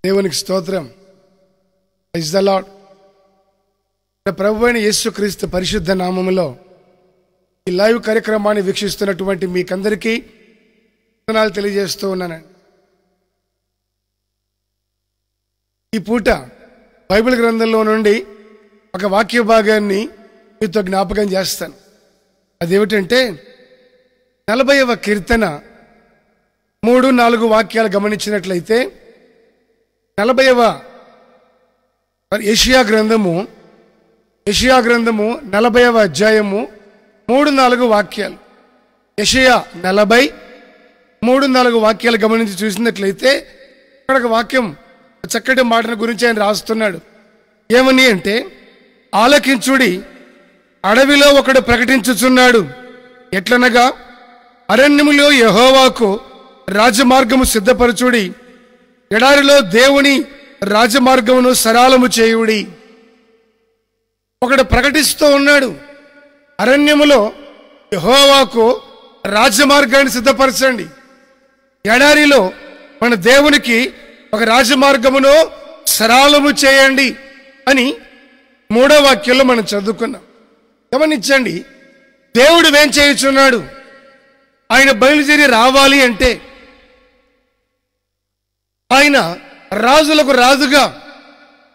దేవునికి స్తోత్రం. Praise the Lord. ప్రభువైన యేసుక్రీస్తు పరిశుద్ధ నామములో ఈ లైవ్ కార్యక్రమాన్ని వీక్షిస్తున్నటువంటి మీకందరికీ వందనాలు తెలియజేస్తూ ఉన్నానండి. ఈ పూట బైబిల్ గ్రంథంలో నుండి ఒక వాక్య భాగాన్ని మీతో జ్ఞాపకం చేస్తాను. అదేమిటంటే 40వ కీర్తన 3-4 వాక్యాలు గమనించినట్లయితే 40వ యెషయా గ్రంథము 40వ అధ్యాయము 3-4 వాక్యాలు. యెషయా 40-3-4 వాక్యాలు గమనించి చూసినట్లయితే అక్కడ ఒక వాక్యం, చక్కటి మాటల గురించి ఆయన రాస్తున్నాడు. ఏమని అంటే, ఆలకించుడి, అడవిలో ఒకడు ప్రకటించుచున్నాడు. ఎట్లనగా, అరణ్యములో యెహోవాకు రాజమార్గము సిద్ధపరచుడి, ఎడారిలో దేవుని రాజమార్గమును సరళము చేయుడి. ఒకడు ప్రకటిస్తూ ఉన్నాడు, అరణ్యములో యెహోవాకు రాజమార్గాన్ని సిద్ధపరచండి, ఎడారిలో మన దేవునికి ఒక రాజమార్గమును సరళము చేయండి అని 3వ వాక్యంలో మనం చదువుకున్నాం. గమనించండి, దేవుడు ఏం చేయుచున్నాడు? ఆయన బయలుదేరి రావాలి అంటే, ఆయన రాజులకు రాజుగా,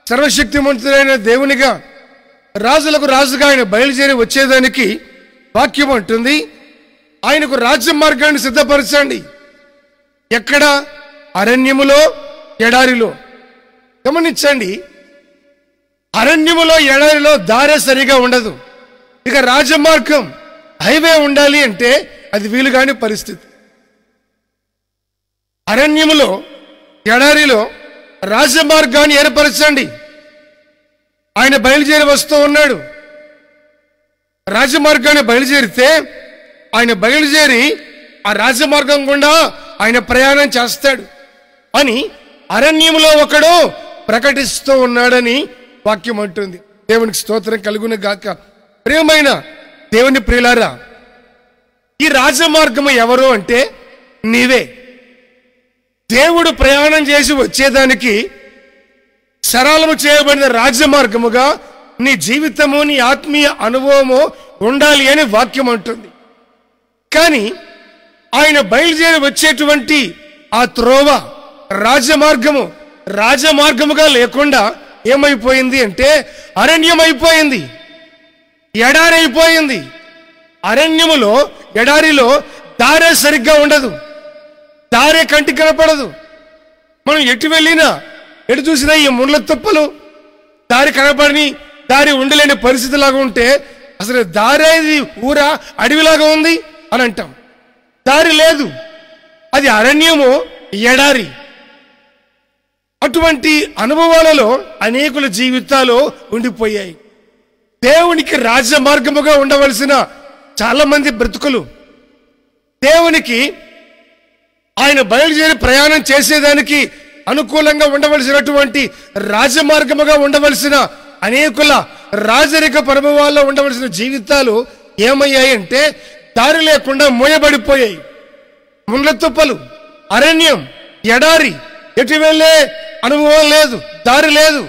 సర్వశక్తిమంతుడైన దేవునిగా, రాజులకు రాజుగా ఆయన బయలుదేరి వచ్చేదానికి వాక్యం అంటుంది, ఆయనకు రాజ్య మార్గాన్ని సిద్ధపరచండి. ఎక్కడ? అరణ్యములో, ఎడారిలో. గమనించండి, అరణ్యములో ఎడారిలో దారే సరిగా ఉండదు. ఇక రాజమార్గం, హైవే ఉండాలి అంటే అది వీలుగాని పరిస్థితి. అరణ్యములో, ఎడారిలో రాజమార్గాన్ని ఏర్పరచండి. ఆయన బయలుదేరి వస్తూ ఉన్నాడు. రాజమార్గాన్ని బయలుదేరితే ఆయన బయలుదేరి ఆ రాజమార్గం గుండా ఆయన ప్రయాణం చేస్తాడు అని అరణ్యంలో ఒకడు ప్రకటిస్తూ ఉన్నాడని వాక్యం అంటుంది. దేవునికి స్తోత్రం కలుగును గాక. ప్రియమైన దేవుని ప్రియులారా, ఈ రాజమార్గము ఎవరు అంటే నీవే. దేవుడు ప్రయాణం చేసి వచ్చేదానికి సరళము చేయబడిన రాజమార్గముగా నీ జీవితము, నీ ఆత్మీయ అనుభవము ఉండాలి అని వాక్యం అంటుంది. కానీ ఆయన బయలుదేరి వచ్చేటువంటి ఆ త్రోవ, రాజమార్గముగా లేకుండా ఏమైపోయింది అంటే అరణ్యం అయిపోయింది, ఎడారి అయిపోయింది. అరణ్యములో, ఎడారిలో దారే సరిగ్గా ఉండదు, దారే కంటికి కనపడదు. మనం ఎటు వెళ్ళినా, ఎటు చూసినా ఈ ముళ్ళ తుప్పలు, దారి కనపడని, దారి ఉండలేని పరిస్థితి లాగా ఉంటే అసలు దారేది ఊరా, అడవిలాగా ఉంది అని అంటాం. దారి లేదు, అది అరణ్యము, ఎడారి. అటువంటి అనుభవాలలో అనేకుల జీవితాలు ఉండిపోయాయి. దేవునికి రాజమార్గముగా ఉండవలసిన చాలా మంది బ్రతుకులు, దేవునికి ఆయన బయలుదేరి ప్రయాణం చేసేదానికి అనుకూలంగా ఉండవలసినటువంటి రాజమార్గముగా ఉండవలసిన అనేకుల రాజరిక అనుభవాల్లో ఉండవలసిన జీవితాలు ఏమయ్యాయంటే దారి లేకుండా మోయబడిపోయాయి. ముండ్ల తుప్పలు, అరణ్యం, ఎడారి, ఎటు వెళ్ళే అనుభవం లేదు, దారి లేదు.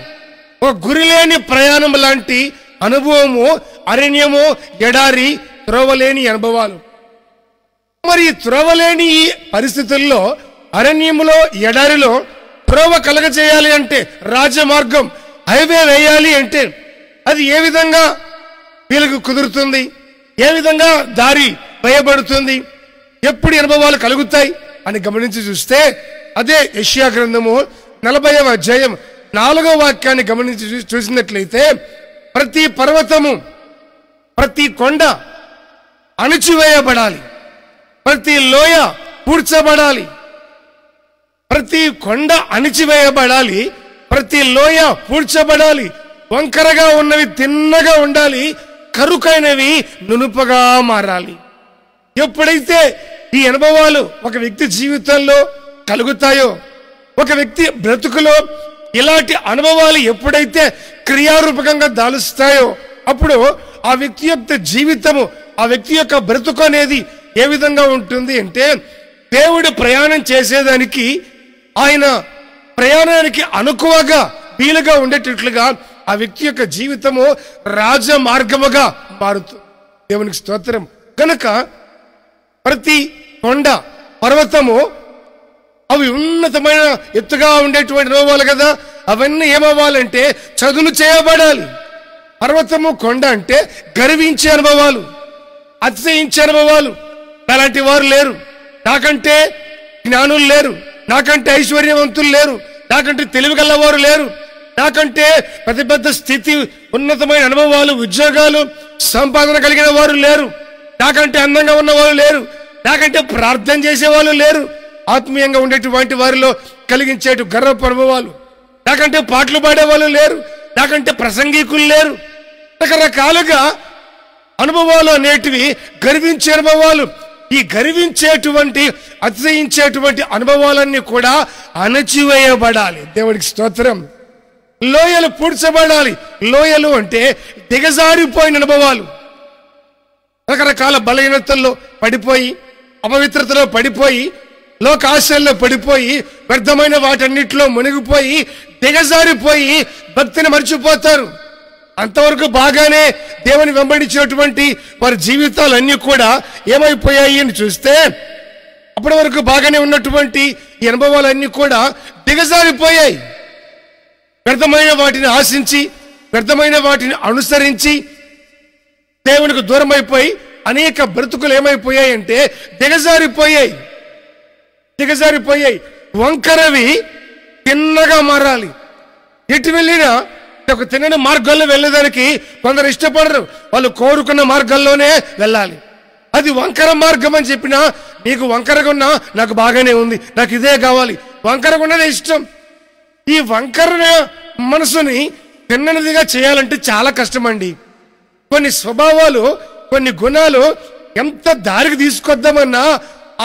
ఒక గురిలేని ప్రయాణం లాంటి అనుభవము అరణ్యము, ఎడారి, త్రోవలేని అనుభవాలు. మరి త్రోవలేని ఈ పరిస్థితుల్లో అరణ్యములో, ఎడారిలో త్రోవ కలగజేయాలి అంటే, రాజమార్గం, హైవే వేయాలి అంటే అది ఏ విధంగా వీళ్ళకు కుదురుతుంది? ఏ విధంగా దారి వేయబడుతుంది? ఎప్పుడు అనుభవాలు కలుగుతాయి అని గమనించి చూస్తే అదే యెషయా గ్రంథము 40వ అధ్యాయం 4వ వాక్యాన్ని గమనించి చూసినట్లయితే, ప్రతి పర్వతము, ప్రతి కొండ అణచివేయబడాలి, ప్రతి లోయ పూడ్చబడాలి. ప్రతి కొండ అణచివేయబడాలి, ప్రతి లోయ పూడ్చబడాలి. వంకరగా ఉన్నవి తిన్నగా ఉండాలి, కరుకైనవి నునుపగా మారాలి. ఎప్పుడైతే ఈ అనుభవాలు ఒక వ్యక్తి జీవితంలో కలుగుతాయో, ఒక వ్యక్తి బ్రతుకులో ఇలాంటి అనుభవాలు ఎప్పుడైతే క్రియారూపకంగా దాలుస్తాయో, అప్పుడు ఆ వ్యక్తి యొక్క జీవితము, ఆ వ్యక్తి యొక్క బ్రతుకు అనేది ఏ విధంగా ఉంటుంది అంటే, దేవుడు ప్రయాణం చేసేదానికి ఆయన ప్రయాణానికి అనుకువగా వీలుగా ఉండేటట్లుగా ఆ వ్యక్తి యొక్క జీవితము రాజమార్గముగా మారుతుంది. దేవునికి స్తోత్రం. కనుక ప్రతి కొండ పర్వతము అవి ఉన్నతమైన ఎత్తుగా ఉండేటువంటి అనుభవాలు కదా. అవన్నీ ఏమవ్వాలంటే చదును చేయబడాలి. పర్వతము కొండ అంటే గర్వించే అనుభవాలు, అతిశయించే అనుభవాలు. అలాంటి వారు లేరు. నాకంటే జ్ఞానులు లేరు, నాకంటే ఐశ్వర్యవంతులు లేరు, నాకంటే తెలివిగలవారు లేరు, నాకంటే పెద్ద పెద్ద స్థితి ఉన్నతమైన అనుభవాలు ఉద్యోగాలు సంపాదన కలిగిన వారు లేరు, నాకంటే అందంగా ఉన్నవారు లేరు, నాకంటే ప్రార్థన చేసేవాళ్ళు లేరు. ఆత్మీయంగా ఉండేటువంటి వారిలో కలిగించేటు గర్వపు అనుభవాలు. నాకంటే పాటలు పాడేవాళ్ళు లేరు, నాకంటే ప్రసంగికులు లేరు. రకరకాలుగా అనుభవాలు అనేటివి గర్వించే అనుభవాలు. ఈ గర్వించేటువంటి అతిశయించేటువంటి అనుభవాలన్నీ కూడా అణచివేయబడాలి. దేవుడికి స్తోత్రం. లోయలు పూడ్చబడాలి. లోయలు అంటే దిగజారిపోయిన అనుభవాలు. రకరకాల బలహీనతల్లో పడిపోయి, అపవిత్రతలో పడిపోయి, లోకాశల్లో పడిపోయి, వ్యర్థమైన వాటన్నిటిలో మునిగిపోయి, దిగజారిపోయి భక్తిని మర్చిపోతారు. అంతవరకు బాగానే దేవుని వెంబడించినటువంటి వారి జీవితాలన్నీ కూడా ఏమైపోయాయి అని చూస్తే, అప్పటి వరకు బాగానే ఉన్నటువంటి ఈ అనుభవాలన్నీ కూడా దిగజారిపోయాయి. వ్యర్థమైన వాటిని ఆశించి, వ్యర్థమైన వాటిని అనుసరించి దేవునికి దూరం అయిపోయి అనేక బ్రతుకులు ఏమైపోయాయి అంటే దిగజారిపోయాయి. వంకరవి తిన్నగా మారాలి. ఎటు వెళ్ళినా ఒక తిన్నని మార్గాల్లో వెళ్ళేదానికి కొందరు ఇష్టపడరు. వాళ్ళు కోరుకున్న మార్గాల్లోనే వెళ్ళాలి. అది వంకర మార్గం అని చెప్పినా, నీకు వంకరగా ఉన్నా నాకు బాగానే ఉంది, నాకు ఇదే కావాలి, వంకరగా ఉన్నదే ఇష్టం. ఈ వంకర మనసుని తిన్ననిదిగా చేయాలంటే చాలా కష్టమండి. కొన్ని స్వభావాలు, కొన్ని గుణాలు ఎంత దారికి తీసుకొద్దామన్నా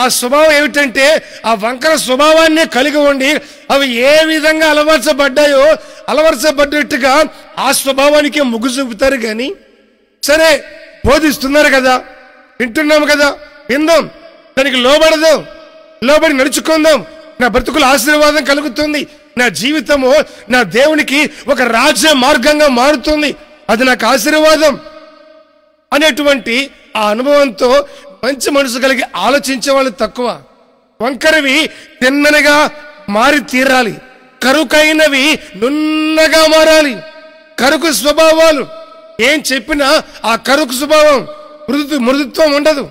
ఆ స్వభావం ఏమిటంటే ఆ వంకర స్వభావాన్ని కలిగి ఉండి అవి ఏ విధంగా అలవర్చబడ్డట్టుగా ఆ స్వభావానికి మొగ్గు చూపుతారు. కానీ సరే బోధిస్తున్నారు కదా, వింటున్నాము కదా, విందాం, దానికి లోబడి నడుచుకుందాం, నా బ్రతుకుల ఆశీర్వాదం కలుగుతుంది, నా జీవితము నా దేవునికి ఒక రాజ్య మార్గంగా మారుతుంది, అది నాకు ఆశీర్వాదం అనేటువంటి ఆ అనుభవంతో మంచి మనసు కలిగి ఆలోచించే వాళ్ళు తక్కువ. వంకరవి తిన్ననగా మారి తీరాలి, కరుకైనవి నున్నగా మారాలి. కరుకు స్వభావాలు ఏం చెప్పినా ఆ కరుకు స్వభావం మృదుత్వం ఉండదు,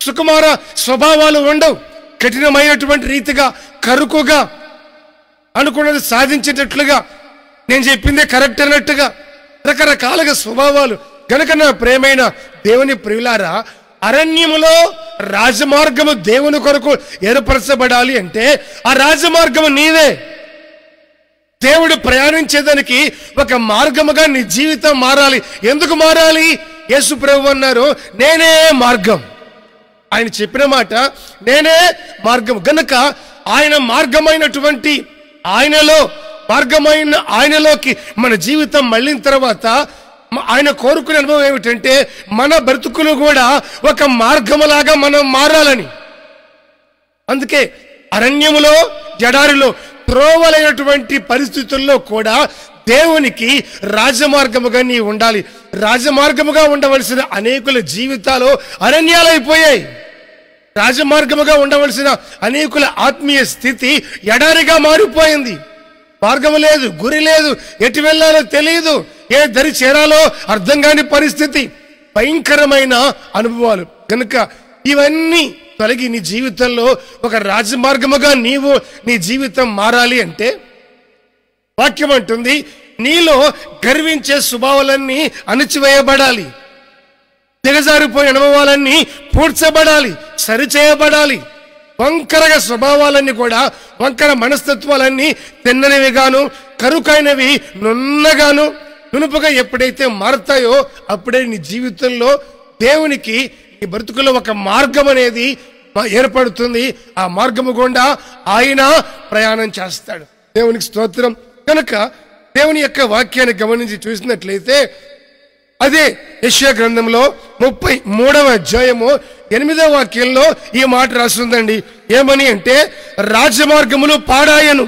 సుకుమార స్వభావాలు ఉండవు. కఠినమైనటువంటి రీతిగా కరుకుగా అనుకున్నది సాధించేటట్లుగా, నేను చెప్పిందే కరెక్ట్ అన్నట్టుగా రకరకాలుగా స్వభావాలు. గనుక నా ప్రేమైన దేవుని ప్రియులారా, అరణ్యములో రాజమార్గము దేవుని కొరకు ఏర్పరచబడాలి అంటే ఆ రాజమార్గము నీవే. దేవుడు ప్రయాణించేదానికి ఒక మార్గముగా నీ జీవితం మారాలి. ఎందుకు మారాలి? యేసు ప్రభువు అన్నారు, నేనే మార్గం. ఆయన చెప్పిన మాట నేనే మార్గం. గనుక ఆయన మార్గమైనటువంటి ఆయనలోకి మన జీవితం మళ్ళిన తర్వాత ఆయన కోరుకునే అనుభవం ఏమిటంటే మన బ్రతుకులు కూడా ఒక మార్గములాగా మనం మారాలని. అందుకే అరణ్యములో, ఎడారిలో, త్రోవలైనటువంటి పరిస్థితుల్లో కూడా దేవునికి రాజమార్గముగా నీ ఉండాలి. రాజమార్గముగా ఉండవలసిన అనేకుల జీవితాలు అరణ్యాలైపోయాయి. రాజమార్గముగా ఉండవలసిన అనేకుల ఆత్మీయ స్థితి ఎడారిగా మారిపోయింది. మార్గం లేదు, గురి లేదు, ఎటు వెళ్ళాలో తెలియదు, ఏ దరి చేరాలో అర్థం కాని పరిస్థితి, భయంకరమైన అనుభవాలు. కనుక ఇవన్నీ తొలగి నీ జీవితంలో ఒక రాజమార్గముగా నీ జీవితం మారాలి అంటే వాక్యం అంటుంది, నీలో గర్వించే స్వభావాలన్నీ అణచివేయబడాలి, దిగజారిపోయిన అనుభవాలన్నీ పూడ్చబడాలి, సరిచేయబడాలి. వంకరగా స్వభావాలన్నీ కూడా, వంకర మనస్తత్వాలన్నీ తిన్ననివిగాను, కరుకైనవి నున్నగాను, నునుపుగా ఎప్పుడైతే మారుతాయో అప్పుడే నీ జీవితంలో దేవునికి నీ బ్రతుకులో ఒక మార్గం అనేది ఏర్పడుతుంది. ఆ మార్గము గుండా ఆయన ప్రయాణం చేస్తాడు. దేవునికి స్తోత్రం. కనుక దేవుని యొక్క వాక్యాన్ని గమనించి చూసినట్లయితే అదే యెషయా గ్రంథంలో 33వ అధ్యాయము 8వ వాక్యంలో ఈ మాట రాస్తుందండి. ఏమని అంటే, రాజమార్గములు పాడాయను,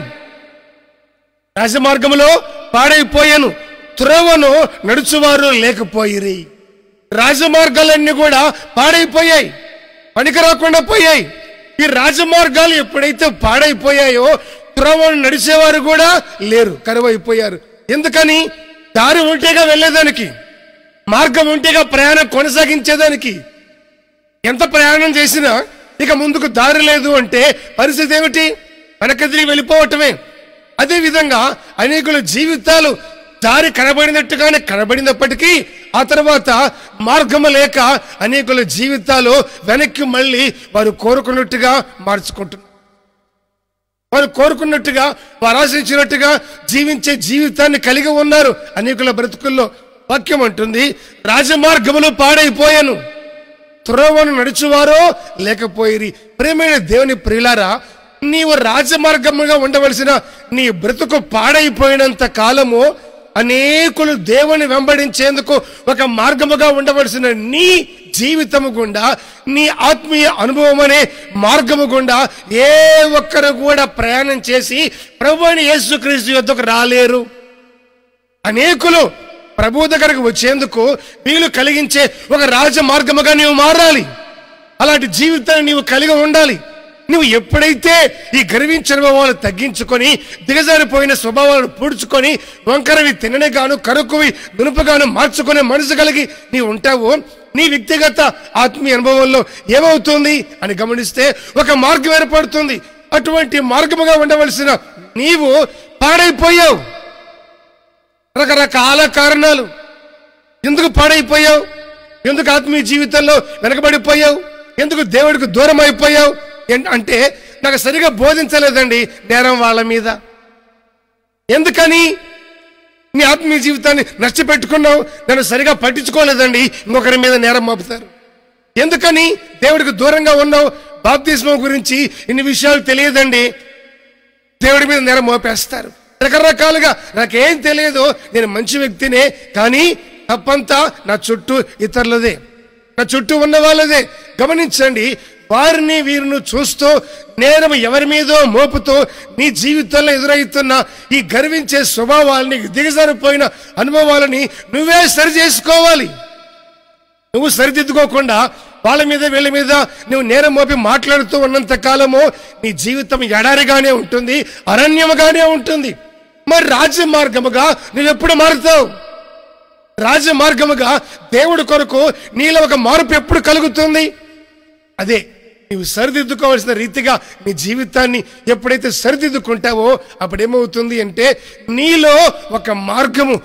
రాజమార్గములో పాడైపోయాను, త్రోవను నడుచువారు లేకపోయిరి. రాజమార్గాలన్నీ కూడా పాడైపోయాయి, పనికి రాకుండా పోయాయి. ఈ రాజమార్గాలు ఎప్పుడైతే పాడైపోయాయో త్రోవను నడిచేవారు కూడా లేరు, కరువైపోయారు. ఎందుకని? దారి ఉంటేగా వెళ్ళేదానికి, మార్గం ఉంటేగా ప్రయాణం కొనసాగించేదానికి. ఎంత ప్రయాణం చేసినా ఇక ముందుకు దారి లేదు అంటే పరిస్థితి ఏమిటి? వెనకదిరి వెళ్ళిపోవటమే. అదేవిధంగా అనేకుల జీవితాలు దారి కనబడినట్టుగానే కనబడినప్పటికీ ఆ తర్వాత మార్గము లేక అనేకుల జీవితాలు వెనక్కి మళ్ళీ వారు కోరుకున్నట్టుగా మార్చుకుంటున్నారు. వారు కోరుకున్నట్టుగా, వారు ఆశించినట్టుగా జీవించే జీవితాన్ని కలిగి ఉన్నారు అనేకుల బ్రతుకుల్లో. వాక్యం అంటుంది, రాజమార్గములు పాడైపోయాను, త్రోవను నడుచువారో లేకపోయిరి. ప్రేమైన దేవుని ప్రియులారా, నీవు రాజమార్గముగా ఉండవలసిన నీ బ్రతుకు పాడైపోయినంత కాలము అనేకులు దేవుని వెంబడించేందుకు ఒక మార్గముగా ఉండవలసిన నీ జీవితము గుండా, నీ ఆత్మీయ అనుభవం అనే మార్గము గుండా ఏ ఒక్కరు కూడా ప్రయాణం చేసి ప్రభువైన యేసుక్రీస్తు యొద్దకు రాలేరు. అనేకులు ప్రభు దగ్గరకు వచ్చేందుకు వీలు కలిగించే ఒక రాజమార్గముగా నీవు మారాలి. అలాంటి జీవితాన్ని నీవు కలిగి ఉండాలి. నువ్వు ఎప్పుడైతే ఈ గర్వించిన స్వభావాలను తగ్గించుకొని, దిగజారిపోయిన స్వభావాలను పూడ్చుకొని, వంకరవి తిననిగాను, కరుకువి నునుపుగాను మార్చుకునే మనసు కలిగి నీవు ఉంటావో, నీ వ్యక్తిగత ఆత్మీయ అనుభవంలో ఏమవుతుంది అని గమనిస్తే ఒక మార్గం ఏర్పడుతుంది. అటువంటి మార్గముగా ఉండవలసిన నీవు పాడైపోయావు. రకరకాల కారణాలు. ఎందుకు పాడైపోయావు? ఎందుకు ఆత్మీయ జీవితంలో వెనకబడిపోయావు? ఎందుకు దేవుడికి దూరం అయిపోయావు అంటే, నాకు సరిగా బోధించలేదండి నేరం వాళ్ళ మీద. ఎందుకని నీ ఆత్మీయ జీవితాన్ని నష్టపెట్టుకున్నావు? నన్ను సరిగా పట్టించుకోలేదండి, ఇంకొకరి మీద నేరం మోపుతారు. ఎందుకని దేవుడికి దూరంగా ఉన్నావు? బాప్తిస్మం గురించి ఇన్ని విషయాలు తెలియదండి, దేవుడి మీద నేరం మోపేస్తారు. రకరకాలుగా నాకేం తెలియదు, నేను మంచి వ్యక్తినే, కానీ తప్పంతా నా చుట్టూ ఇతరులదే, నా చుట్టూ ఉన్న వాళ్ళదే. గమనించండి, వారిని వీరిని చూస్తూ నేరం ఎవరి మీదో మోపుతూ నీ జీవితంలో ఎదురవుతున్న ఈ గర్వించే స్వభావాలని, దిగజారిపోయిన అనుభవాలని నువ్వే సరి చేసుకోవాలి. నువ్వు సరిదిద్దుకోకుండా వాళ్ళ మీద వీళ్ళ మీద నువ్వు నేరం మోపి మాట్లాడుతూ ఉన్నంత కాలము నీ జీవితం ఎడారిగానే ఉంటుంది, అరణ్యముగానే ఉంటుంది. మరి రాజమార్గముగా నువ్వెప్పుడు మారుతావు? రాజమార్గముగా దేవుడి కొరకు నీలో ఒక మార్పు ఎప్పుడు కలుగుతుంది? అదే నీవు సరిదిద్దుకోవాల్సిన రీతిగా నీ జీవితాన్ని ఎప్పుడైతే సరిదిద్దుకుంటావో అప్పుడు ఏమవుతుంది అంటే, నీలో ఒక మార్గము,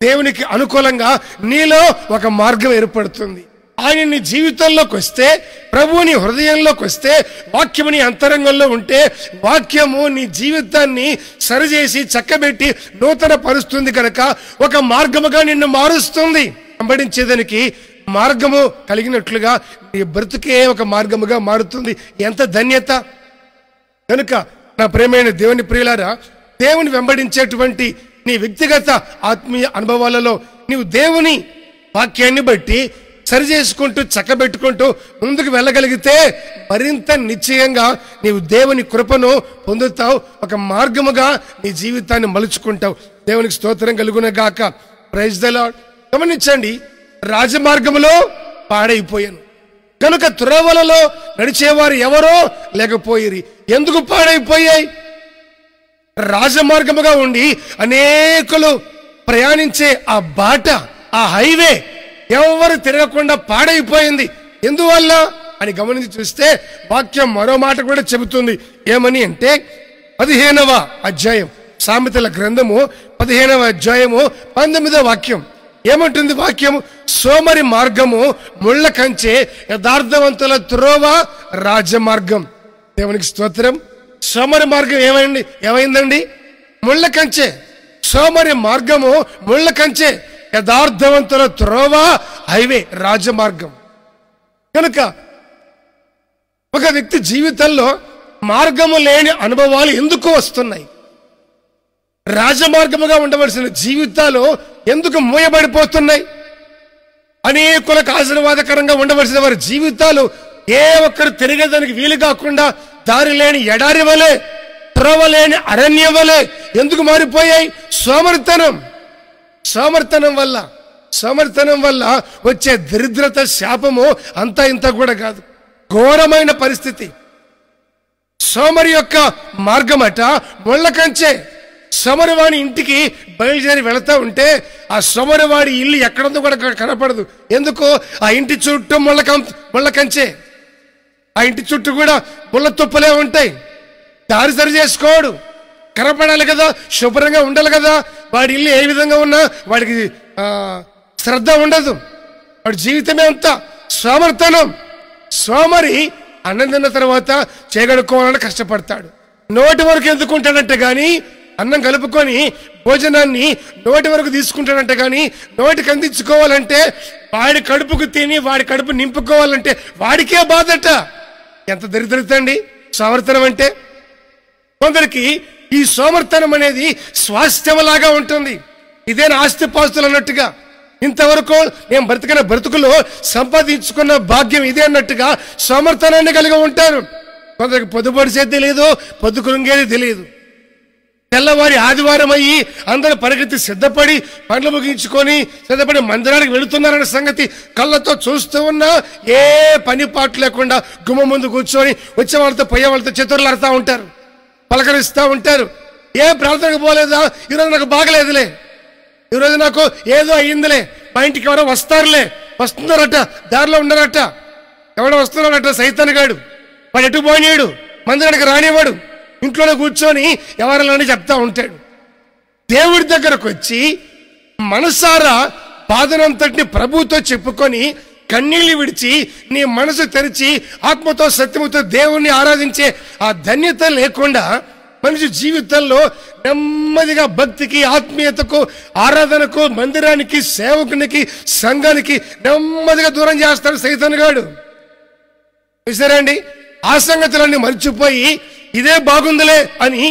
దేవునికి అనుకూలంగా నీలో ఒక మార్గం ఏర్పడుతుంది. ఆయన నీ జీవితంలోకి వస్తే, ప్రభువు నీ హృదయంలోకి వస్తే, వాక్యము నీ అంతరంగంలో ఉంటే, వాక్యము నీ జీవితాన్ని సరిచేసి చక్కబెట్టి నూతన పరుస్తుంది కనుక ఒక మార్గముగా నిన్ను మారుస్తుంది. వెంబడించేదానికి మార్గము కలిగినట్లుగా నీ బ్రతుకే ఒక మార్గముగా మారుతుంది. ఎంత ధన్యత! కనుక నా ప్రేమైన దేవుని ప్రియులారా, దేవుని వెంబడించేటువంటి నీ వ్యక్తిగత ఆత్మీయ అనుభవాలలో నీవు దేవుని వాక్యాన్ని బట్టి సరి చేసుకుంటూ చక్కబెట్టుకుంటూ ముందుకు వెళ్ళగలిగితే మరింత నిశ్చయంగా నీవు దేవుని కృపను పొందుతావు. ఒక మార్గముగా నీ జీవితాన్ని మలుచుకుంటావు. దేవునికి స్తోత్రం కలుగునగాక. Praise the lord. గమనించండి, రాజమార్గములో పాడైపోయాను కనుక త్రోవలలో నడిచేవారు ఎవరో లేకపోయిరి. ఎందుకు పాడైపోయాయి? రాజమార్గముగా ఉండి అనేకులు ప్రయాణించే ఆ బాట, ఆ హైవే ఎవరు తిరగకుండా పాడైపోయింది. ఎందువల్ల అని గమనించి చూస్తే వాక్యం మరో మాట కూడా చెబుతుంది. ఏమని అంటే 15వ అధ్యాయం, సామెతల గ్రంథము 15వ అధ్యాయము 19వ వాక్యం ఏమంటుంది? వాక్యము, సోమరి మార్గము ముళ్ళ కంచె, యథార్థవంతుల త్రోవ రాజమార్గం. దేవునికి స్తోత్రం. సోమరి మార్గం ఏమైందండి? ముళ్ళ కంచె. సోమరి మార్గము ముళ్ళ కంచె, యథార్థవంతుల త్రోవ హైవే రాజమార్గం. కనుక ఒక వ్యక్తి జీవితంలో మార్గము లేని అనుభవాలు ఎందుకు వస్తున్నాయి? రాజమార్గముగా ఉండవలసిన జీవితాలు ఎందుకు మూయబడిపోతున్నాయి? అనేకులకు ఆశీర్వాదకరంగా ఉండవలసిన వారి జీవితాలు ఏ ఒక్కరు తిరిగేదానికి వీలు కాకుండా దారి లేని ఎడారి వలె త్రోవలేని అరణ్యం వలె ఎందుకు మారిపోయాయి? సోమరితనం వల్ల వచ్చే దరిద్రత, శాపము అంతా ఇంత కూడా కాదు, ఘోరమైన పరిస్థితి. సోమరి యొక్క మార్గమట ముళ్ళ కంచె. సోమరివాడి ఇంటికి బయలుదేరి వెళతా ఉంటే ఆ సోమరివాడి ఇల్లు ఎక్కడంతో కూడా కనపడదు. ఎందుకు? ఆ ఇంటి చుట్టూ ముళ్ళ కంచె, ఆ ఇంటి చుట్టూ కూడా ముళ్ళ తుప్పలే ఉంటాయి. దారి సరి చేసుకోడు, కనపడాలి కదా, శుభ్రంగా ఉండాలి కదా. వాడి ఇల్లు ఏ విధంగా ఉన్నా వాడికి శ్రద్ధ ఉండదు. వాడి జీవితమే అంతా సోమరితనం. సోమరి అన్నం తిన్న తర్వాత చేయగడుకోవాలని కష్టపడతాడు. నోటి వరకు ఎందుకుంటాడంటే గాని, అన్నం కలుపుకొని భోజనాన్ని నోటి వరకు తీసుకుంటాడంటే గాని, నోటికి అందించుకోవాలంటే, వాడి కడుపుకు తిని వాడి కడుపు నింపుకోవాలంటే వాడికే బాధట. ఎంత దరిద్రత అండి సోమరితనం అంటే. కొందరికి ఈ సోమరితనం అనేది స్వాస్థ్యంలాగా ఉంటుంది. ఇదేనా ఆస్తిపాస్తులు అన్నట్టుగా, ఇంతవరకు నేను బ్రతికిన బ్రతుకులో సంపాదించుకున్న భాగ్యం ఇదే అన్నట్టుగా సోమరితనాన్ని కలిగి ఉంటారు. కొందరికి పొద్దుపడిసేది తెలియదు, పొద్దు కృంగేది తెలియదు. తెల్లవారి ఆదివారం అయ్యి అందరూ పరిగెత్తి సిద్ధపడి పండ్లు ముగించుకొని సిద్ధపడి మందిరానికి వెళుతున్నారనే సంగతి కళ్ళతో చూస్తూ ఉన్నా ఏ పని పాటు లేకుండా గుమ్మ ముందు కూర్చొని వచ్చే వాళ్ళతో పోయే వాళ్ళతో చతుర్లాడుతూ ఉంటారు, పలకరిస్తూ ఉంటారు. ఏ ప్రార్థనకు పోలేదా? ఈరోజు నాకు బాగలేదులే, ఈరోజు నాకు ఏదో అయ్యిందిలే, మా ఇంటికి ఎవరో వస్తున్నారట, దారిలో ఉన్నారట, ఎవడో వస్తున్నారట, సైతాన్గాడు, వాడు ఎటు పోనీయుడు, మందిరానికి రానివాడు, ఇంట్లోనే కూర్చొని ఎవరిలోనే చెప్తా ఉంటాడు. దేవుడి దగ్గరకు వచ్చి మనసారా బాధనంతటిని ప్రభువుతో చెప్పుకొని కన్నీళ్లు విడిచి నీ మనసు తెరిచి ఆత్మతో సత్యముతో దేవుణ్ణి ఆరాధించే ఆ ధన్యత లేకుండా మనిషి జీవితంలో నెమ్మదిగా భక్తికి, ఆత్మీయతకు, ఆరాధనకు, మందిరానికి, సేవకునికి, సంఘానికి నెమ్మదిగా దూరం చేస్తాడు సైతాన్గాడు. చూసారండి? ఆ సంగతులన్నీ మర్చిపోయి ఇదే బాగుందిలే అని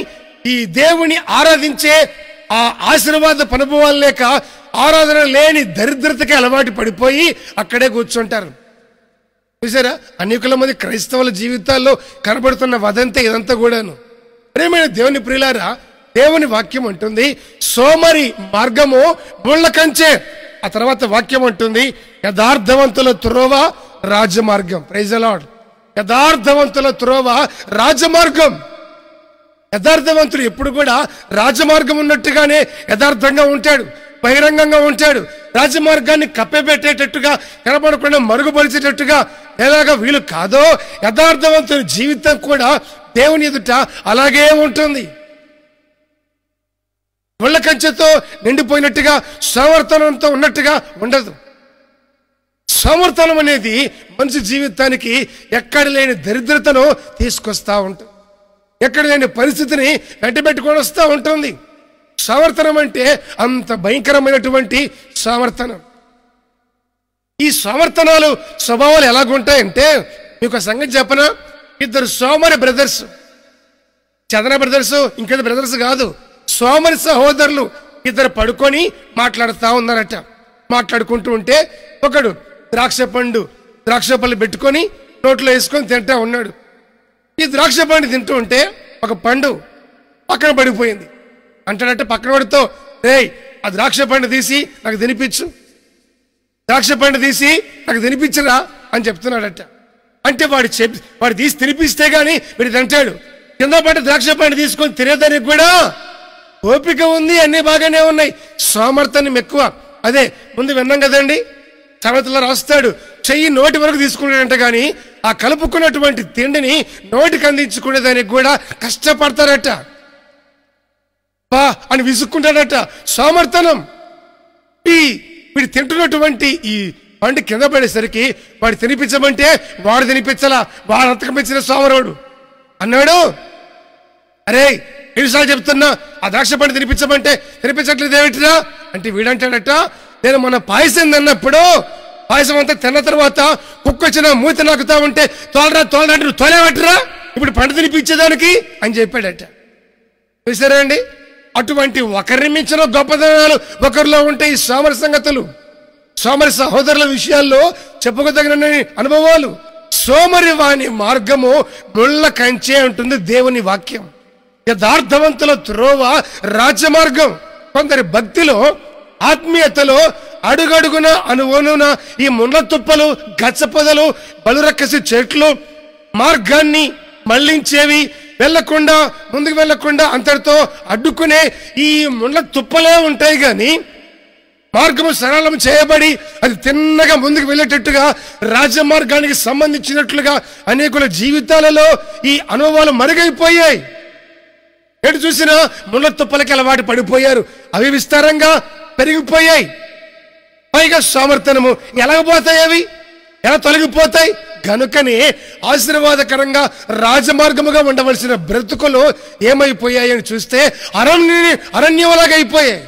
ఈ దేవుని ఆరాధించే ఆ ఆశీర్వాద అనుభవాలు లేక ఆరాధన లేని దరిద్రతకి అలవాటు పడిపోయి అక్కడే కూర్చుంటారు. చూసారా? అనేకుల మంది క్రైస్తవుల జీవితాల్లో కనబడుతున్న వదంతే ఇదంతా కూడాను. ప్రేమైన దేవుని ప్రియులారా, దేవుని వాక్యం అంటుంది సోమరి మార్గము ముళ్ళ కంచె. ఆ తర్వాత వాక్యం అంటుంది యథార్థవంతుల త్రోవ రాజమార్గం. Praise the lord. యథార్థవంతుల త్రోవ రాజమార్గం. యథార్థవంతుడు ఎప్పుడు కూడా రాజమార్గం ఉన్నట్టుగానే యథార్థంగా ఉంటాడు, బహిరంగంగా ఉంటాడు. రాజమార్గాన్ని కప్పెపెట్టేటట్టుగా, కనబడకుండా మరుగుపరిచేటట్టుగా ఎలాగ వీలు కాదో యథార్థవంతుని జీవితం కూడా దేవుని ఎదుట అలాగే ఉంటుంది. ముళ్ళ కంచెతో నిండిపోయినట్టుగా, సోమరితనంతో ఉన్నట్టుగా ఉండదు. సోమరితనం అనేది మనిషి జీవితానికి ఎక్కడ లేని దరిద్రతను తీసుకొస్తా ఉంటుంది, ఎక్కడ లేని పరిస్థితిని వెంటబెట్టుకొని వస్తూ ఉంటుంది. సోమరితనం అంటే అంత భయంకరమైనటువంటి సోమరితనం. ఈ సోమరితనాలు స్వభావాలు ఎలాగుంటాయంటే మీకు సంగతి చెప్పనా? ఇద్దరు సోమరి బ్రదర్స్, చదన బ్రదర్స్, ఇంకేదో బ్రదర్స్ కాదు, సోమరి సహోదరులు ఇద్దరు పడుకొని మాట్లాడుతూ ఉన్నారట. మాట్లాడుకుంటూ ఉంటే ఒకడు ద్రాక్ష పళ్ళు పెట్టుకొని నోట్లో వేసుకొని తింటా ఉన్నాడు. ఈ ద్రాక్ష పండు తింటూ ఉంటే ఒక పండు పక్కన పడిపోయింది. అంటాడంటే పక్కన పడితో, రేయ్ ఆ ద్రాక్ష పండు తీసి నాకు తినిపించు, ద్రాక్ష పండు తీసి నాకు తినిపించరా అని చెప్తున్నాడట. అంటే వాడు తీసి తినిపిస్తే గాని వీడు తింటాడు. కింద పడ్డ ద్రాక్ష పండు తీసుకొని తినేదానికి కూడా ఓపిక ఉంది, అన్ని బాగానే ఉన్నాయి. సోమర్థనం ఎక్కువ. అదే ముందు విన్నాం కదండి, చవతలో రాస్తాడు, చెయ్యి నోటి వరకు తీసుకునేదంట, కానీ ఆ కలుపుకున్నటువంటి తిండిని నోటికి అందించుకునేదానికి కూడా కష్టపడతారట. బా అని విసుక్కుంటాడట. సోమర్థనం. వీడు తింటున్నటువంటి ఈ పండు కింద పడేసరికి వాడు తినిపించమంటే వాడు తినిపించలా, వాడు అంతకమించిన సోమరుడు అన్నాడు. అరే ఎన్నిసార్లు చెప్తున్నా ఆ ద్రాక్ష పండు తినిపించమంటే తినిపించట్లేదు ఏమిటిరా అంటే వీడంటాడట, నేను మొన్న పాయసం తిన్నప్పుడు పాయసం అంతా తిన్న తర్వాత కుక్క వచ్చిన మూతి నాకుతా ఉంటే తోలరా అంటే నువ్వు తోలేవట్రా, ఇప్పుడు పండు తినిపించేదానికి అని చెప్పాడట. చూసారా అండి? అటువంటి ఒకరిని మించిన గొప్పదనాలు ఒకరిలో ఉంటాయి. సోమరి సంగతులు, సోమరి సహోదరుల విషయాల్లో చెప్పుకోదగిన అనుభవాలు. సోమరి వాని మార్గము ముళ్ళ కంచె ఉంటుంది దేవుని వాక్యం. యథార్థవంతుల త్రోవ రాజమార్గం. కొందరి భక్తిలో, ఆత్మీయతలో అడుగడుగున అనువనున ఈ ముండ్ల తుప్పలు, గచ్చపొదలు, బలురక్కసి చెట్లు మార్గాన్ని మళ్లించేవి, వెళ్లకుండా ముందుకు వెళ్లకుండా అంతటితో అడ్డుకునే ఈ ముండ్ల తుప్పలే ఉంటాయి. గాని మార్గము సరళం చేయబడి అది తిన్నగా ముందుకు వెళ్ళేటట్టుగా రాజమార్గానికి సంబంధించినట్లుగా అనేకుల జీవితాలలో ఈ అనుభవాలు మరుగైపోయాయి. ఎటు చూసినా ముండ్ల తుప్పలకి అలవాటు పడిపోయారు. అవి విస్తారంగా పెరిగిపోయాయి. పైగా సామర్థ్యము ఎలాగపోతాయి, అవి ఎలా తొలగిపోతాయి? కనుకనే ఆశీర్వాదకరంగా రాజమార్గముగా ఉండవలసిన బ్రతుకులు ఏమైపోయాయి అని చూస్తే అరణ్యంలాగా అయిపోయాయి,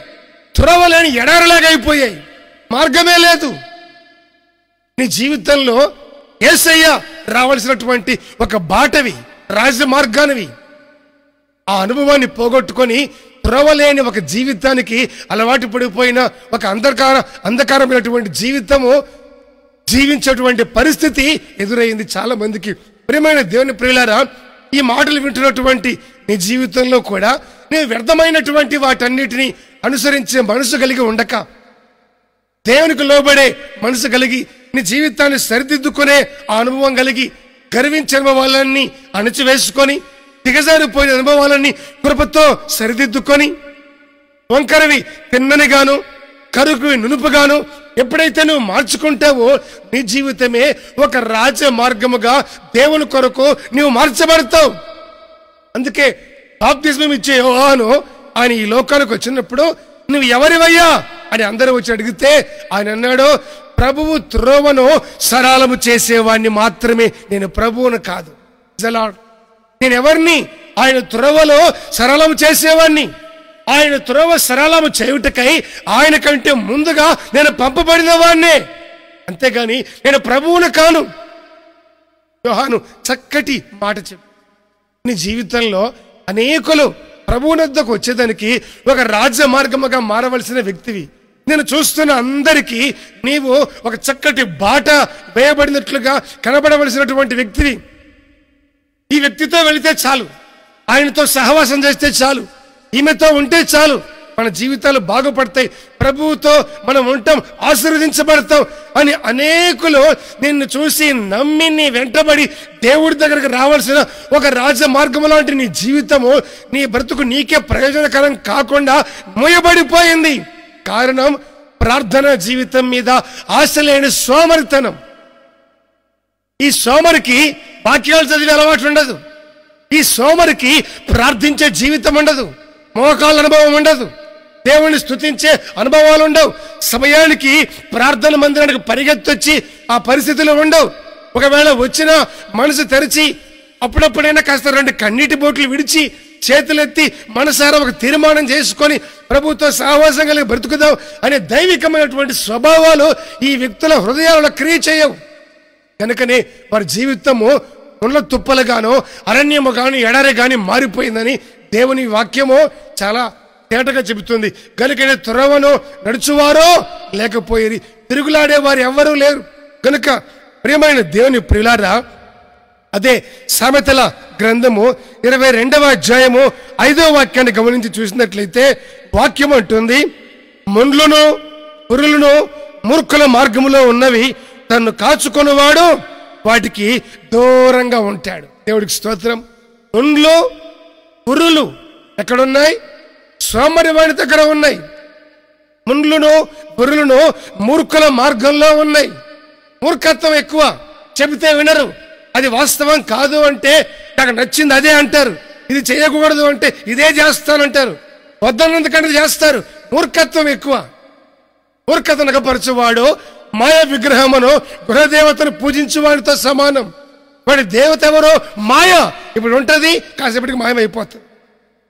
త్రోవలేని ఎడారిలాగా అయిపోయాయి. మార్గమే లేదు. నీ జీవితంలో యేసయ్య రావాల్సినటువంటి ఒక బాటవి, రాజమార్గానివి. ఆ అనుభవాన్ని పోగొట్టుకొని త్రోవలేని ఒక జీవితానికి అలవాటు పడిపోయిన ఒక అంధకారమైనటువంటి జీవితము జీవించేటువంటి పరిస్థితి ఎదురైంది చాలా మందికి. ప్రియమైన దేవుని ప్రియులారా, ఈ మాటలు వింటున్నటువంటి నీ జీవితంలో కూడా నీ వ్యర్థమైనటువంటి వాటన్నిటిని అనుసరించే మనసు కలిగి ఉండక, దేవునికి లోబడే మనసు కలిగి నీ జీవితాన్ని సరిదిద్దుకునే ఆ అనుభవం కలిగి, గర్వించే అనుభవాలన్నీ అణచివేసుకొని, దిగజారిపోయిన అనుభవాలన్నీ కృపతో సరిదిద్దుకొని, వంకరవి తిన్ననిగాను, కరుకువి నునుపుగాను ఎప్పుడైతే నువ్వు మార్చుకుంటావో నీ జీవితమే ఒక రాజ మార్గముగా దేవుని కొరకు నువ్వు మార్చబడతావు. అందుకే బాప్తిస్మం ఇచ్చే యోహాను ఆయన ఈ లోకానికి వచ్చినప్పుడు నువ్వు ఎవరివయ్యా అని అందరూ వచ్చి అడిగితే ఆయన అన్నాడు, ప్రభువు త్రోవను సరళము చేసేవాడిని మాత్రమే, నేను ప్రభువును కాదు. నేను ఎవరిని? ఆయన త్రోవలో సరళము చేసేవాడిని. ఆయన త్రోవ సరళము చేయుటకై ఆయన కంటే ముందుగా నేను పంపబడిన వాడినే, అంతేగాని నేను ప్రభువును కాను. యోహాను చక్కటి మాట చెప్పు. నీ జీవితంలో అనేకులు ప్రభువునొద్దకు వచ్చేదానికి ఒక రాజ్య మార్గముగా మారవలసిన వ్యక్తివి. నేను చూస్తున్న అందరికీ నీవు ఒక చక్కటి బాట వేయబడినట్లుగా కనబడవలసినటువంటి వ్యక్తివి. ఈ వ్యక్తితో వెళితే చాలు, ఆయనతో సహవాసం చేస్తే చాలు, ఈమెతో ఉంటే చాలు, మన జీవితాలు బాగుపడతాయి, ప్రభువుతో మనం ఉంటాం, ఆశీర్వదించబడతాం అని అనేకులు నిన్ను చూసి నమ్మి నీ వెంటబడి దేవుడి దగ్గరకు రావాల్సిన ఒక రాజ మార్గం లాంటి నీ జీవితము, నీ బ్రతుకు నీకే ప్రయోజనకరం కాకుండా మూయబడిపోయింది. కారణం ప్రార్థన జీవితం మీద ఆశ లేని సోమరితనం. ఈ సోమరికి వాక్యాలు చదివే అలవాటు ఉండదు. ఈ సోమరికి ప్రార్థించే జీవితం ఉండదు, మోకాళ్ళ అనుభవం ఉండదు, దేవుణ్ణి స్తుతించే అనుభవాలు ఉండవు, సమయానికి ప్రార్థన మందిరానికి పరిగెత్తొచ్చి ఆ పరిస్థితులు ఉండవు. ఒకవేళ వచ్చిన మనసు తెరిచి అప్పుడప్పుడైనా కాస్త 2 కన్నీటి బొట్లు విడిచి చేతులెత్తి మనసారా ఒక తీర్మానం చేసుకొని ప్రభుతో సహవాసం కలిగి బ్రతుకుదాం అనే దైవికమైనటువంటి స్వభావాలు ఈ వ్యక్తుల హృదయాలలో క్రియ చేయవు. కనుకనే వారి జీవితము ముళ్ళ తుప్పలుగానో అరణ్యము గాని ఎడారి గాని మారిపోయిందని దేవుని వాక్యము చాలా తేటగా చెబుతుంది. కనుకనే త్రోవను నడుచువారో లేకపోయి తిరుగులాడే వారు ఎవ్వరూ లేరు. కనుక ప్రియమైన దేవుని ప్రియులారా, అదే సామెతల గ్రంథము 22వ అధ్యాయము 5వ వాక్యాన్ని గమనించి చూసినట్లయితే వాక్యం అంటుంది, ముండ్లును పురులను మూర్ఖుల మార్గములో ఉన్నవి తన్ను కాచుకొనివాడు వాటికి దూరంగా ఉంటాడు. దేవుడికి స్తోత్రం. ముండ్లు పురులు ఎక్కడున్నాయి? సోమరి వాడి దగ్గర ఉన్నాయి. ముండ్లును పురులను మూర్ఖుల మార్గంలో ఉన్నాయి. మూర్ఖత్వం ఎక్కువ, చెబితే వినరు. అది వాస్తవం కాదు అంటే నాకు నచ్చింది అదే అంటారు, ఇది చేయకూడదు అంటే ఇదే చేస్తానంటారు, వద్దన్నందుకంటే చేస్తారు. మూర్ఖత్వం ఎక్కువ. మూర్ఖత నగపరచువాడు మాయా విగ్రహమును గృహదేవతను పూజించువాడితో సమానం. వాడి దేవత ఎవరో మాయ. ఇప్పుడు ఉంటుంది, కాసేపటికి మాయమైపోతుంది.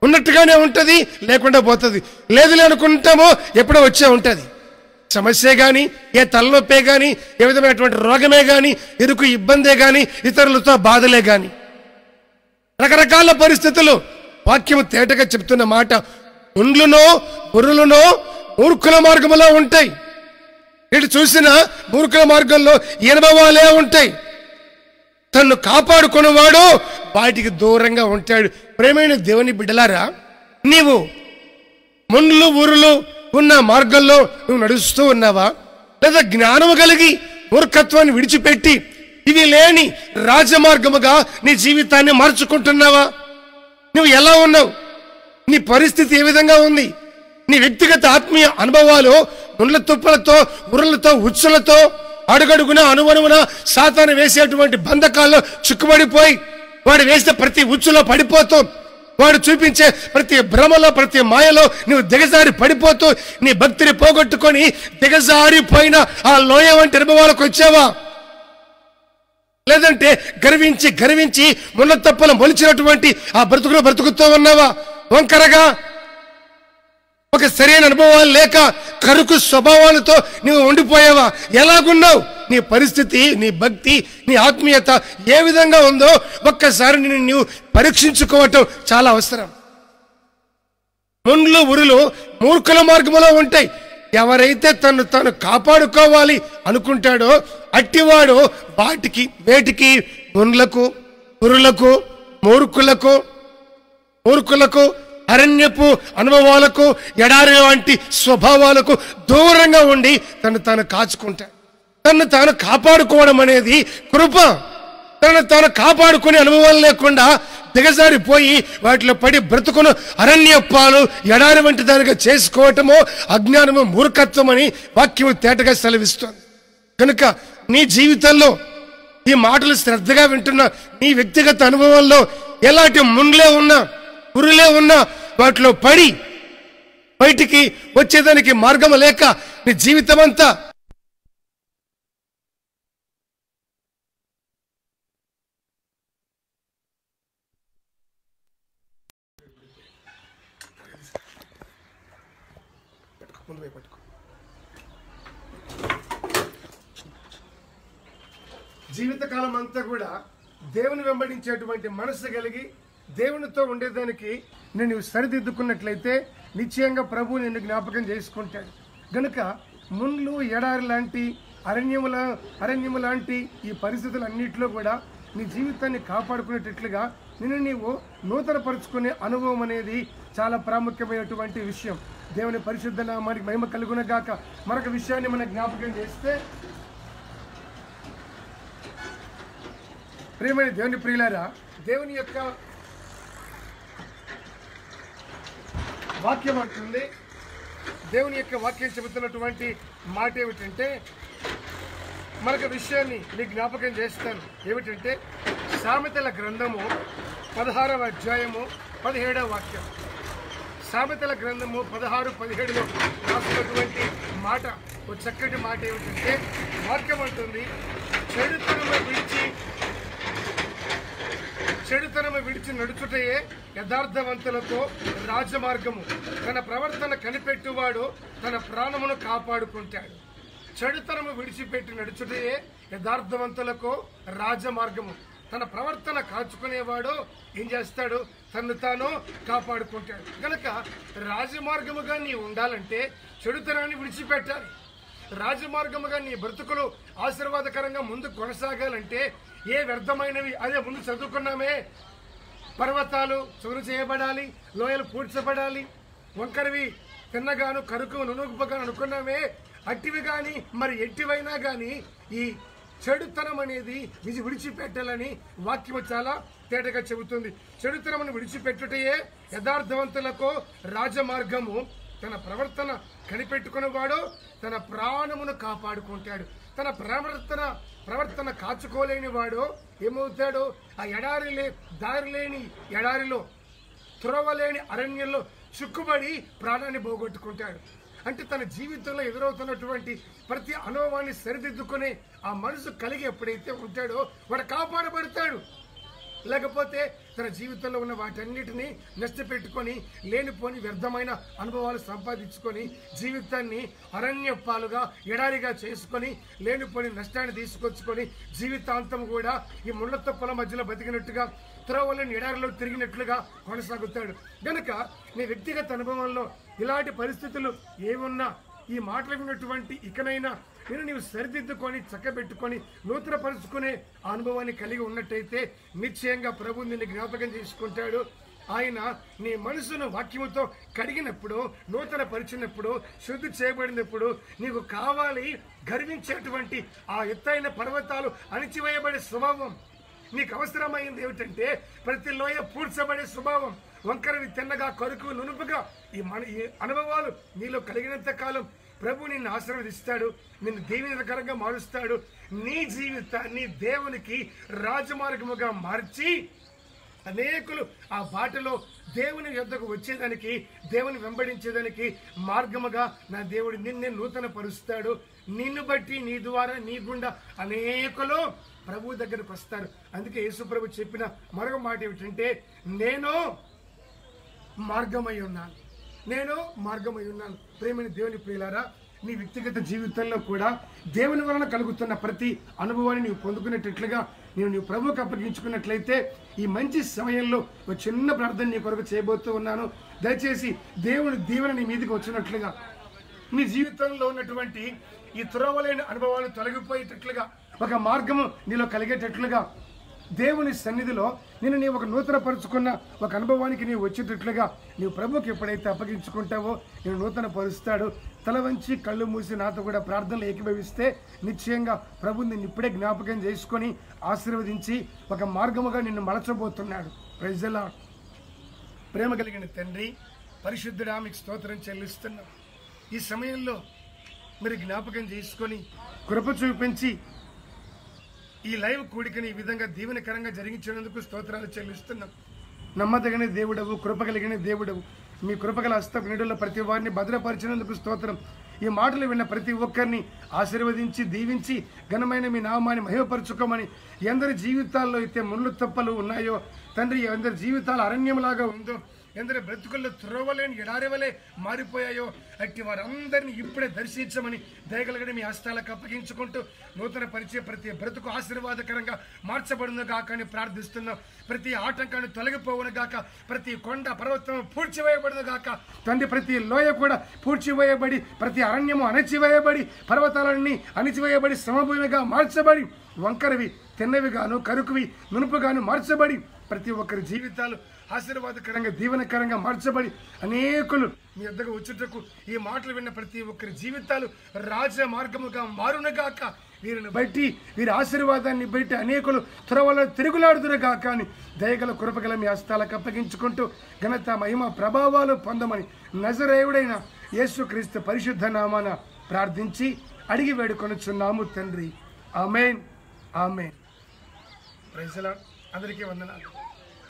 ఉన్నట్టుగానే ఉంటుంది, లేకుండా పోతుంది. లేదులే అనుకుంటామో ఎప్పుడో వచ్చే ఉంటుంది. సమస్య కానీ, ఏ తలనొప్పే కానీ, ఏ విధమైనటువంటి రోగమే కానీ, ఇరుకు ఇబ్బందే కానీ, ఇతరులతో బాధలే కానీ, రకరకాల పరిస్థితులు. వాక్యము తేటగా చెప్తున్న మాట, ఉండ్లునో పురులునో మూర్ఖుల మార్గంలో ఉంటాయి. ఇటు చూసిన మూర్ఖుల మార్గంలో ఈ అనుభవాలే ఉంటాయి. తన్ను కాపాడుకునేవాడు వాటికి దూరంగా ఉంటాడు. ప్రేమైన దేవుని బిడ్డలారా, నీవు ముండ్లు ఊరులు ఉన్న మార్గంలో నువ్వు నడుస్తూ ఉన్నావా? లేదా జ్ఞానము కలిగి మూర్ఖత్వాన్ని విడిచిపెట్టి ఇవి లేని రాజమార్గముగా నీ జీవితాన్ని మార్చుకుంటున్నావా? నువ్వు ఎలా ఉన్నావు? నీ పరిస్థితి ఏ విధంగా ఉంది? నీ వ్యక్తిగత ఆత్మీయ అనుభవాలు ముండ్ల తుప్పలతో, ఉరులతో, ఉచ్చులతో అడుగడుగున అనువనువున సాతాను వేసేటువంటి బంధకాల్లో చిక్కుబడిపోయి వాడు వేసిన ప్రతి ఉచ్చులో పడిపోతూ, వాడు చూపించే ప్రతి భ్రమలో, ప్రతి మాయలో నువ్వు దిగజారి పడిపోతూ నీ భక్తిని పోగొట్టుకొని దిగజారిపోయిన ఆ లోయ వంటి అనుభవాలకు వచ్చావా? లేదంటే గర్వించి గర్వించి ముళ్ళ తప్పలు మొలిచినటువంటి ఆ బ్రతుకులో బ్రతుకుతూ ఉన్నావా? వంకరగా ఒక సరైన అనుభవాలు లేక కరుకు స్వభావాలతో నువ్వు ఉండిపోయావా? ఎలాగున్నావు? నీ పరిస్థితి, నీ భక్తి, నీ ఆత్మీయత ఏ విధంగా ఉందో ఒక్కసారి నిన్ను నువ్వు పరీక్షించుకోవటం చాలా అవసరం. ముండ్లు ఉరులు మూర్ఖుల మార్గంలో ఉంటాయి. ఎవరైతే తను తాను కాపాడుకోవాలి అనుకుంటాడో అట్టివాడు వేటికి ముండ్లకు, ఉరులకు, మూర్ఖులకు, అరణ్యపు అనుభవాలకు, ఎడారి వంటి స్వభావాలకు దూరంగా ఉండి తను తాను కాచుకుంటాడు. తను తాను కాపాడుకోవడం అనేది కృప. తను తాను కాపాడుకునే అనుభవాలు లేకుండా దిగజారిపోయి వాటిలో పడి బ్రతుకును అరణ్యప్పాలు, ఎడారి వంటి దానిగా చేసుకోవటము అజ్ఞానము, మూర్ఖత్వం అని వాక్యము తేటగా సెలవిస్తోంది. కనుక నీ జీవితంలో ఈ మాటలు శ్రద్ధగా వింటున్న నీ వ్యక్తిగత అనుభవంలో ఎలాంటి ముండ్లే ఉన్నా, ఉరులే ఉన్నా వాటిలో పడి బయటికి వచ్చేదానికి మార్గం లేక నీ జీవితం అంతా జీవితకాలం అంతా కూడా దేవుని వెంబడించేటువంటి మనసు కలిగి దేవునితో ఉండేదానికి నేను సరిదిద్దుకున్నట్లయితే నిశ్చయంగా ప్రభు నిన్ను జ్ఞాపకం చేసుకుంటాడు. గనుక ముండ్లు, ఎడారి లాంటి, అరణ్యము లాంటి ఈ పరిస్థితులన్నింటిలో కూడా నీ జీవితాన్ని కాపాడుకునేటట్లుగా నిన్ను నీవు నూతనపరుచుకునే అనుభవం అనేది చాలా ప్రాముఖ్యమైనటువంటి విషయం. దేవుని పరిశుద్ధ నామానికి మహిమ కలుగును గాక. మరొక విషయాన్ని మనం జ్ఞాపకం చేస్తే, ప్రియమైన దేవుని ప్రియులారా, దేవుని యొక్క వాక్యం అంటుంది, దేవుని యొక్క వాక్యం చెబుతున్నటువంటి మాట ఏమిటంటే, మరొక విషయాన్ని నీకు జ్ఞాపకం చేస్తాను. ఏమిటంటే సామెతల గ్రంథము 16వ అధ్యాయము 17వ వాక్యం. సామెతల గ్రంథము 16-17లో రాసినటువంటి మాట, ఒక చక్కటి మాట ఏమిటంటే, వాక్యం అంటుంది, చెడుతనము విడిచి నడుచుటయే యథార్థవంతులతో రాజమార్గము. తన ప్రవర్తన కనిపెట్టువాడు తన ప్రాణమును కాపాడుకుంటాడు. చెడుతనము విడిచిపెట్టి నడుచుటయే యథార్థవంతులకు రాజమార్గము. తన ప్రవర్తన కాచుకునేవాడు ఏం చేస్తాడు? తను తాను కాపాడుకుంటాడు. కనుక రాజమార్గముగా నీ ఉండాలంటే చెడుతనాన్ని విడిచిపెట్టాలి. రాజమార్గముగా నీ బ్రతుకులు ఆశీర్వాదకరంగా ముందు కొనసాగాలంటే ఏ వ్యర్థమైనవి, అదే ముందు చదువుకున్నామే, పర్వతాలు చదును చేయబడాలి, లోయలు పూడ్చబడాలి, వంకరవి తిన్నగాను కరుకు నునుగుపగాను అనుకున్నామే, అట్టివి కానీ మరి ఎట్టివైనా కానీ ఈ చెడుతనం అనేది విడిచిపెట్టాలని వాక్యము చాలా తేటగా చెబుతుంది. చెడుతనమును విడిచిపెట్టుటయే యథార్థవంతులకు రాజమార్గము. తన ప్రవర్తన కనిపెట్టుకున్నవాడు తన ప్రాణమును కాపాడుకుంటాడు. తన ప్రవర్తన కాచుకోలేని వాడు ఏమవుతాడు? ఆ దారి లేని ఎడారిలో, త్రోవలేని అరణ్యంలో చిక్కుబడి ప్రాణాన్ని పోగొట్టుకుంటాడు. అంటే తన జీవితంలో ఎదురవుతున్నటువంటి ప్రతి అనుభవాన్ని సరిదిద్దుకునే ఆ మనసు కలిగి ఎప్పుడైతే ఉంటాడో వాడు కాపాడబడతాడు. లేకపోతే తన జీవితంలో ఉన్న వాటన్నిటినీ నష్టపెట్టుకొని లేనిపోని వ్యర్థమైన అనుభవాలు సంపాదించుకొని జీవితాన్ని అరణ్యపాలుగా, ఎడారిగా చేసుకొని లేనిపోని నష్టాన్ని తీసుకొచ్చుకొని జీవితాంతం కూడా ఈ ముళ్ళ తొప్పల మధ్యలో బతికినట్టుగా, త్రోవలను ఎడారిలో తిరిగినట్లుగా కొనసాగుతాడు. గనక నీ వ్యక్తిగత అనుభవంలో ఇలాంటి పరిస్థితులు ఏమున్నా ఈ మాటలు విన్నటువంటి ఇకనైనా నీవు సరిదిద్దుకొని చక్కబెట్టుకొని నూతనపరుచుకునే అనుభవాన్ని కలిగి ఉన్నట్టయితే నిశ్చయంగా ప్రభు నిన్ను జ్ఞాపకం చేసుకుంటాడు. ఆయన నీ మనసును వాక్యముతో కడిగినప్పుడు, నూతన పరిచినప్పుడు, శుద్ధి చేయబడినప్పుడు నీకు కావాలి గర్వించేటువంటి ఆ ఎత్తైన పర్వతాలు అణిచివేయబడే స్వభావం నీకు అవసరమైంది. ఏమిటంటే ప్రతి లోయ పూడ్చబడే స్వభావం, వంకరని తిన్నగా కరుకు నునుపుగా ఈ అనుభవాలు నీలో కలిగినంత కాలం ప్రభు నిన్ను ఆశీర్వదిస్తాడు, నిన్ను దీవెనకరంగా మారుస్తాడు. నీ జీవితాన్ని దేవునికి రాజమార్గముగా మార్చి అనేకులు ఆ బాటలో దేవుని యొద్దకు వచ్చేదానికి, దేవుని వెంబడించేదానికి మార్గముగా నా దేవుడు నిన్నే నూతన పరుస్తాడు. నిన్ను బట్టి, నీ ద్వారా, నీ గుండా అనేకులు ప్రభు దగ్గరకు వస్తారు. అందుకే యేసు ప్రభు చెప్పిన మరొక మాట ఏమిటంటే, నేను మార్గమై ఉన్నాను, నేను మార్గమై ఉన్నాను. ప్రేమని దేవుని ప్రియులారా, నీ వ్యక్తిగత జీవితంలో కూడా దేవుని వలన కలుగుతున్న ప్రతి అనుభవాన్ని నీవు పొందుకునేటట్లుగా నీవు ప్రభువుకు అప్పగించుకున్నట్లయితే ఈ మంచి సమయంలో ఒక చిన్న ప్రార్థన నీ కొరకు చేయబోతూ ఉన్నాను. దయచేసి దేవుని దీవెన నీ మీదకి వచ్చినట్లుగా, నీ జీవితంలో ఉన్నటువంటి ఈ త్రోవలేని అనుభవాలు తొలగిపోయేటట్లుగా, ఒక మార్గము నీలో కలిగేటట్లుగా, దేవుని సన్నిధిలో నేను నీ ఒక నూతన పరుచుకున్న ఒక అనుభవానికి నీవు వచ్చేటట్లుగా నీవు ప్రభువుకి ఎప్పుడైతే అప్పగించుకుంటావో నేను నూతన పరుస్తాడు. తల వంచి కళ్ళు మూసి నాతో కూడా ప్రార్థనలు ఏకీభవిస్తే నిశ్చయంగా ప్రభు నిన్ను ఇప్పుడే జ్ఞాపకం చేసుకొని ఆశీర్వదించి ఒక మార్గముగా నిన్ను మలచబోతున్నాడు. Praise the Lord. ప్రేమ కలిగిన తండ్రి, పరిశుద్ధుడా, మీకు స్తోత్రం చెల్లిస్తున్నాం. ఈ సమయంలో మీరు జ్ఞాపకం చేసుకొని కృప చూపించి ఈ లైవ్ కూడికని ఈ విధంగా దీవెనకరంగా జరిగించినందుకు స్తోత్రాలు చెల్లిస్తున్నాం. నమ్మదగిన దేవుడవు, కృప కలిగిన దేవుడవు, మీ కృపగల హస్త నీడలో ప్రతి వారిని భద్రపరిచినందుకు స్తోత్రం. ఈ మాటలు విన్న ప్రతి ఒక్కరిని ఆశీర్వదించి దీవించి ఘనమైన మీ నామాన్ని మహిమపరచుకోమని, ఎందరి జీవితాల్లో అయితే ముళ్ళు తప్పలు ఉన్నాయో తండ్రి, ఎందరి జీవితాలు అరణ్యంలాగా ఉందో, ఎందరి బ్రతుకుల్లో త్రోవలేని ఎడారివలే మారిపోయాయో అట్టి వారందరినీ ఇప్పుడే దర్శించమని దయగలిగిన మీ హస్తాలకు అప్పగించుకుంటూ నూతన పరిచయ ప్రతి బ్రతుకు ఆశీర్వాదకరంగా మార్చబడును గాక అని ప్రార్థిస్తున్నాం. ప్రతి ఆటంకాన్ని తొలగిపోవును గాక, ప్రతి కొండ పర్వతం పూడ్చివేయబడును గాక తండ్రి, ప్రతి లోయ కూడా పూడ్చివేయబడి, ప్రతి అరణ్యము అణచివేయబడి, పర్వతాలన్నీ అణచివేయబడి సమభూమిగా మార్చబడి, వంకరవి తిన్నవిగాను కరుకువి నునుపుగాను మార్చబడి, ప్రతి ఒక్కరి జీవితాలు ఆశీర్వాదకరంగా దీవెనకరంగా మార్చబడి అనేకులు మీ వద్దకు వచ్చుటకు, ఈ మాటలు విన్న ప్రతి ఒక్కరి జీవితాలు రాజ మార్గముగా మారునగాక. వీరిని బట్టి, వీరి ఆశీర్వాదాన్ని బట్టి అనేకులు త్రోవలో తిరుగులాడుదురుగాక అని దయగల కృపగల మీ హస్తాలకు అప్పగించుకుంటూ ఘనత మహిమ ప్రభావాలు పొందమని నజరేయుడైన యేసుక్రీస్తు పరిశుద్ధ నామాన ప్రార్థించి అడిగి వేడుకొనుచున్నాము తండ్రి. ఆమేన్, ఆమేన్. Praise the Lord. అందరికీ వందనాలు.